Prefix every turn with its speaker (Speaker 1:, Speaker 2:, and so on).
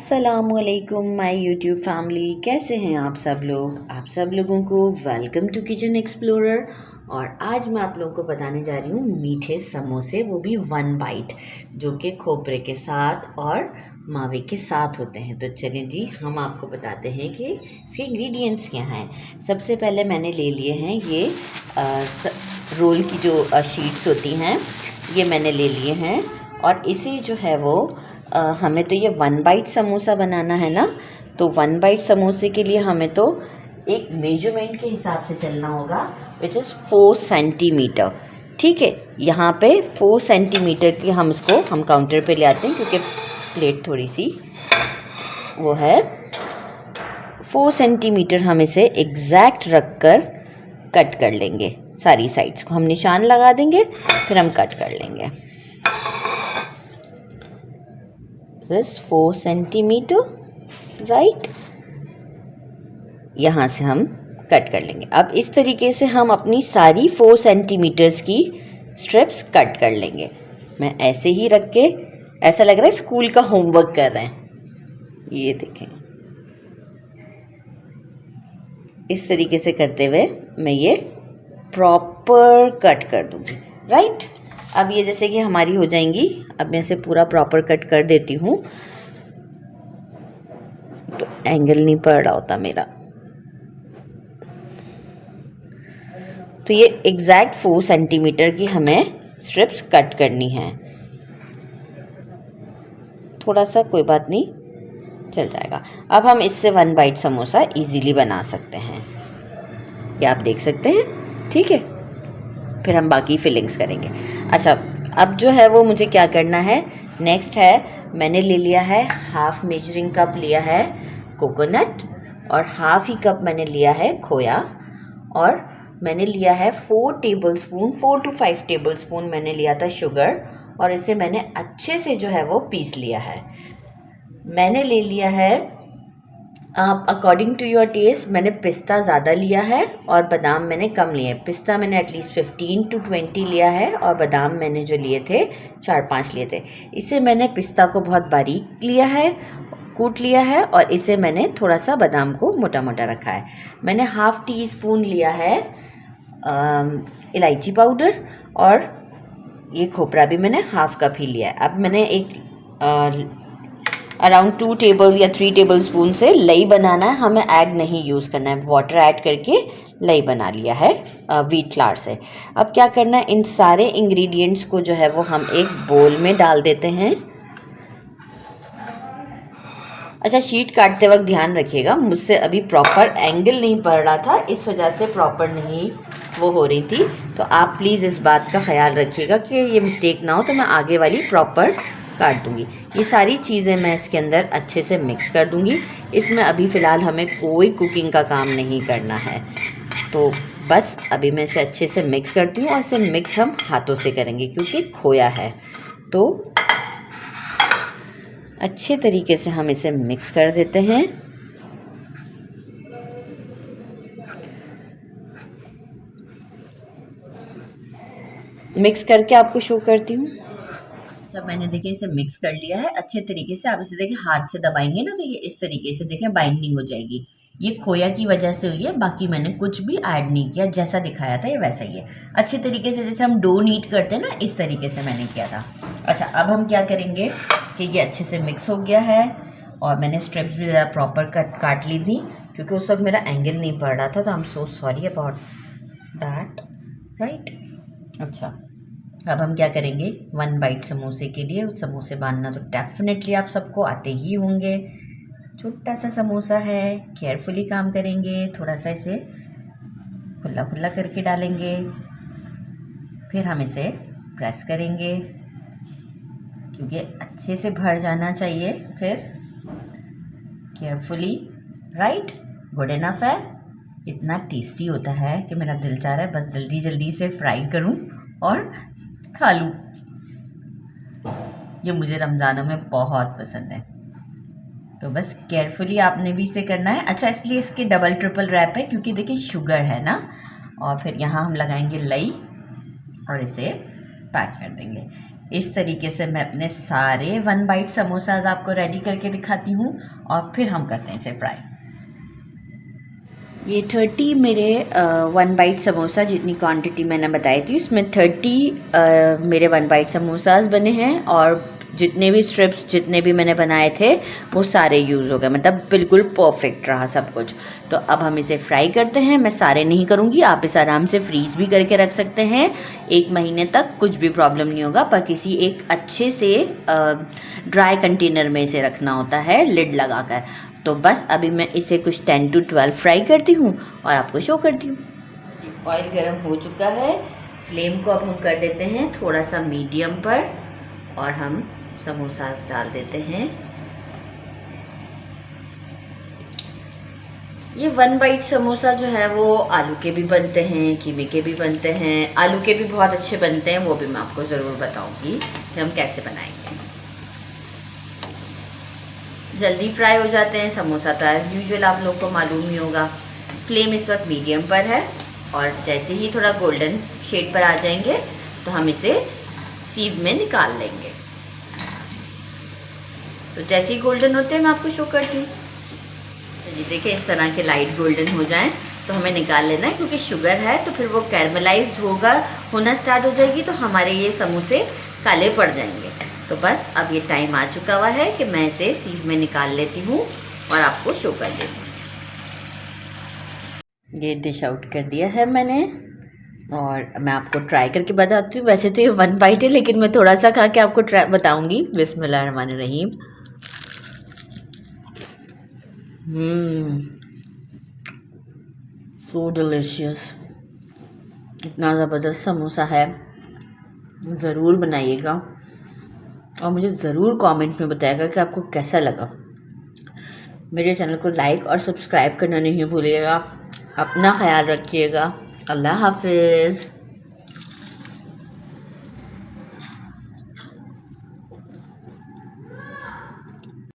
Speaker 1: अस्सलामुअलैकुम my YouTube family, कैसे हैं आप सब लोग। आप सब लोगों को वेलकम टू किचन एक्सप्लोरर। और आज मैं आप लोगों को बताने जा रही हूँ मीठे समोसे, वो भी 1 बाइट, जो कि खोपरे के साथ और मावे के साथ होते हैं। तो चलें जी, हम आपको बताते हैं कि इसके इंग्रेडिएंट्स क्या हैं। सबसे पहले मैंने ले लिए हैं ये रोल की जो शीट्स होती हैं, ये मैंने ले लिए हैं। और इसे जो है वो हमें तो ये 1 बाइट समोसा बनाना है ना, तो 1 बाइट समोसे के लिए हमें तो एक मेजरमेंट के हिसाब से चलना होगा, विच इज़ 4 सेंटीमीटर। ठीक है, यहाँ पे 4 सेंटीमीटर की हम काउंटर पे ले आते हैं, क्योंकि प्लेट थोड़ी सी वो है। 4 सेंटीमीटर हम इसे एग्जैक्ट रख कर कट कर लेंगे। सारी साइड्स को हम निशान लगा देंगे, फिर हम कट कर लेंगे। This 4 सेंटीमीटर, राइट, यहाँ से हम कट कर लेंगे। अब इस तरीके से हम अपनी सारी 4 सेंटीमीटर्स की स्ट्रिप्स कट कर लेंगे। मैं ऐसे ही रख के, ऐसा लग रहा है स्कूल का होमवर्क कर रहे हैं। ये देखें, इस तरीके से करते हुए मैं ये प्रॉपर कट कर दूँगी, राइट। अब ये जैसे कि हमारी हो जाएंगी, अब मैं इसे पूरा प्रॉपर कट कर देती हूँ, तो एंगल नहीं पड़ रहा होता मेरा। तो ये एग्जैक्ट 4 सेंटीमीटर की हमें स्ट्रिप्स कट करनी है। थोड़ा सा कोई बात नहीं, चल जाएगा। अब हम इससे 1 बाइट समोसा इजीली बना सकते हैं, ये आप देख सकते हैं, ठीक है। फिर हम बाकी फिलिंग्स करेंगे। अच्छा, अब जो है वो मुझे क्या करना है, नेक्स्ट है, मैंने ले लिया है हाफ मेजरिंग कप लिया है कोकोनट, और हाफ ही कप मैंने लिया है खोया, और मैंने लिया है 4 to 5 टेबल स्पून मैंने लिया था शुगर, और इसे मैंने अच्छे से जो है वो पीस लिया है। मैंने ले लिया है, आप अकॉर्डिंग टू योर टेस्ट, मैंने पिस्ता ज़्यादा लिया है और बादाम मैंने कम लिए। पिस्ता मैंने एटलीस्ट 15 to 20 लिया है, और बादाम मैंने जो लिए थे 4-5 लिए थे। इसे मैंने पिस्ता को बहुत बारीक लिया है, कूट लिया है, और इसे मैंने थोड़ा सा बादाम को मोटा मोटा रखा है। मैंने ½ टीस्पून लिया है इलायची पाउडर, और ये खोपरा भी मैंने ½ कप ही लिया है। अब मैंने एक अराउंड 2 टेबल या 3 टेबल स्पून से लई बनाना है, हमें एग नहीं यूज़ करना है, वाटर ऐड करके लई बना लिया है व्हीट फ्लावर से। अब क्या करना है, इन सारे इंग्रेडिएंट्स को जो है वो हम एक बोल में डाल देते हैं। अच्छा, शीट काटते वक्त ध्यान रखिएगा, मुझसे अभी प्रॉपर एंगल नहीं पड़ रहा था, इस वजह से प्रॉपर नहीं वो हो रही थी। तो आप प्लीज़ इस बात का ख्याल रखिएगा कि ये मिस्टेक ना हो, तो मैं आगे वाली प्रॉपर काट दूंगी। ये सारी चीज़ें मैं इसके अंदर अच्छे से मिक्स कर दूंगी। इसमें अभी फ़िलहाल हमें कोई कुकिंग का काम नहीं करना है, तो बस अभी मैं इसे अच्छे से मिक्स करती हूँ, और इसे मिक्स हम हाथों से करेंगे क्योंकि खोया है। तो अच्छे तरीके से हम इसे मिक्स कर देते हैं। मिक्स करके आपको शो करती हूँ। जब मैंने देखिए इसे मिक्स कर लिया है अच्छे तरीके से, आप इसे देखिए हाथ से दबाएंगे ना, तो ये इस तरीके से देखिए बाइंडिंग हो जाएगी। ये खोया की वजह से हुई है, बाकी मैंने कुछ भी ऐड नहीं किया, जैसा दिखाया था ये वैसा ही है। अच्छे तरीके से जैसे हम डो नीट करते हैं ना, इस तरीके से मैंने किया था। अच्छा, अब हम क्या करेंगे कि ये अच्छे से मिक्स हो गया है, और मैंने स्ट्रिप्स भी ज़रा प्रॉपर काट ली थी, क्योंकि उस वक्त मेरा एंगल नहीं पड़ रहा था, तो I am so sorry about that, right. अच्छा, अब हम क्या करेंगे, 1 बाइट समोसे के लिए, समोसे बांधना तो डेफिनेटली आप सबको आते ही होंगे। छोटा सा समोसा है, केयरफुली काम करेंगे, थोड़ा सा इसे खुला खुला करके डालेंगे, फिर हम इसे प्रेस करेंगे क्योंकि अच्छे से भर जाना चाहिए, फिर केयरफुली, राइट, गुड इनफ है। इतना टेस्टी होता है कि मेरा दिल चाह रहा है बस जल्दी जल्दी से फ्राई करूं और खा लूं। ये मुझे रमज़ानों में बहुत पसंद है, तो बस केयरफुली आपने भी इसे करना है। अच्छा, इसलिए इसके डबल ट्रिपल रैप है, क्योंकि देखिए शुगर है ना, और फिर यहाँ हम लगाएंगे लई और इसे पैक कर देंगे। इस तरीके से मैं अपने सारे 1 बाइट समोसाज आपको रेडी करके दिखाती हूँ और फिर हम करते हैं इसे फ्राई। ये 30 मेरे 1 बाइट समोसा जितनी क्वांटिटी मैंने बताई थी उसमें 30 मेरे 1 बाइट समोसाज बने हैं और जितने भी स्ट्रिप्स जितने भी मैंने बनाए थे वो सारे यूज़ हो गए, मतलब बिल्कुल परफेक्ट रहा सब कुछ। तो अब हम इसे फ्राई करते हैं। मैं सारे नहीं करूँगी, आप इसे आराम से फ्रीज़ भी करके रख सकते हैं 1 महीने तक, कुछ भी प्रॉब्लम नहीं होगा। पर किसी एक अच्छे से ड्राई कंटेनर में इसे रखना होता है लिड लगाकर। तो बस अभी मैं इसे कुछ 10 to 12 फ्राई करती हूँ और आपको शो करती हूँ। ऑयल गर्म हो चुका है, फ्लेम को अब हम कर देते हैं थोड़ा सा मीडियम पर और हम समोसा डाल देते हैं। ये 1 बाइट समोसा जो है वो आलू के भी बनते हैं, कीवी के भी बनते हैं, आलू के भी बहुत अच्छे बनते हैं, वो भी मैं आपको ज़रूर बताऊंगी कि हम कैसे बनाएंगे। जल्दी फ्राई हो जाते हैं समोसा, तो एज़ यूजुअल आप लोग को मालूम ही होगा। फ्लेम इस वक्त मीडियम पर है और जैसे ही थोड़ा गोल्डन शेड पर आ जाएंगे तो हम इसे सीव में निकाल लेंगे। तो जैसे ही गोल्डन होते हैं मैं आपको शो करती हूँ। चलिए देखिए, इस तरह के लाइट गोल्डन हो जाएं तो हमें निकाल लेना है, क्योंकि शुगर है तो फिर वो कैरमलाइज होना स्टार्ट हो जाएगी तो हमारे ये समोसे काले पड़ जाएंगे। तो बस अब ये टाइम आ चुका हुआ है कि मैं इसे सीव में निकाल लेती हूँ और आपको शो कर देती हूँ। ये डिश आउट कर दिया है मैंने और मैं आपको ट्राई करके बताती हूँ। वैसे तो ये 1 बाइट है लेकिन मैं थोड़ा सा खा के आपको ट्राई बताऊँगी। बिस्मिल्लाहिर्रहमानिर्रहीम। सो डिलीशियस, इतना ज़बरदस्त समोसा है, ज़रूर बनाइएगा और मुझे ज़रूर कमेंट में बताइएगा कि आपको कैसा लगा। मेरे चैनल को लाइक और सब्सक्राइब करना नहीं भूलिएगा। अपना ख्याल रखिएगा। अल्लाह हाफिज़।